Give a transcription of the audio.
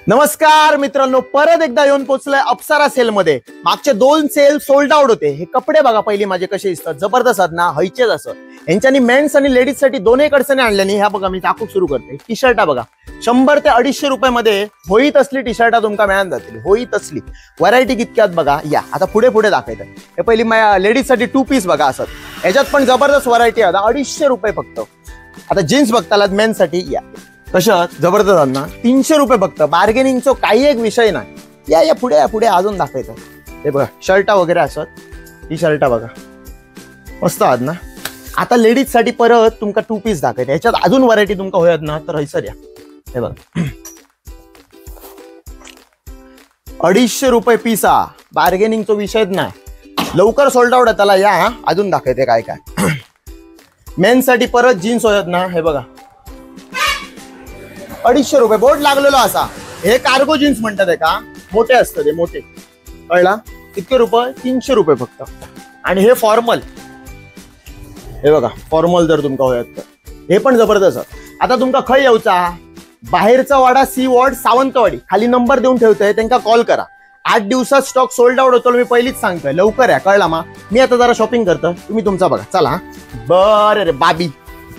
नमस्कार मित्रांनो, परत एकदा येऊन पोहोचलोय अप्सरा सेल मध्ये. मागचे 2 सेल सोल्ड आउट होते. हे कपडे बघा पहिली माझे कसे दिसतात, जबरदस्त आहेत ना, हैचेच असं. यांच्यानी मेन्स आणि लेडीज साठी दोन्ही कडसने आणल्याने ह्या बघा मी दाखवून सुरू करते. टी शर्ट बघा 100 ते 250 रुपयामध्ये होईत असली टी शर्ट तुमका मिळून जातील. होईत असली व्हरायटी कितक्यात बघा. या आता पुढे पुढे दाखवतात. हे पहिली लेडीज साठी 2 पीस बघा असत. याच्यात पण जबरदस्त व्हरायटी आहे. 250 रुपये फक्त. आता जीन्स बघताला मेन्स साठी या कशा जबरदस्त आहेत ना, 300 रुपये फक्त. बार्गेनिंगचा काही एक विषय नाही. या पुढे पुढे अजून दाखवायचं. हे बघा शर्ट वगैरे असत. ही शर्ट बघा मस्त आहेत ना. आता लेडीज साठी परत तुमका 2 पीस दाखवते. ह्याच्यात अजून व्हरायटी तुमका होत ना, तर हैसर या. हे बघा 250 रुपये पीस. बार्गेनिंगचा विषयच नाही. लवकर सोल्ड आउट आहे त्याला. या अजून दाखवते काय काय. मेन्स साठी परत जीन्स होत ना. हे बघा 250 रुपये बोर्ड लागलेलो असा. हे कार्गो जीन्स म्हणतात आहे का, मोठे असतात हे मोठे. कळला कितके रुपये? 300 रुपये फक्त. आणि हे फॉर्मल. हे बघा फॉर्मल जर तुमका होत तर हे पण जबरदस्त. आता तुमका खय येऊचा, बाहेरचा वाडा सी वॉर्ड सावंतवाडी. खाली नंबर देऊन ठेवतोय, त्यांना कॉल करा. 8 दिवसात स्टॉक सोल्ड आउट होतो. मी पहिलीच सांगतोय लवकर या. कळला मा. मी आता जरा शॉपिंग करतो, तुम्ही तुमचा बघा. चला बरं रे बाबी.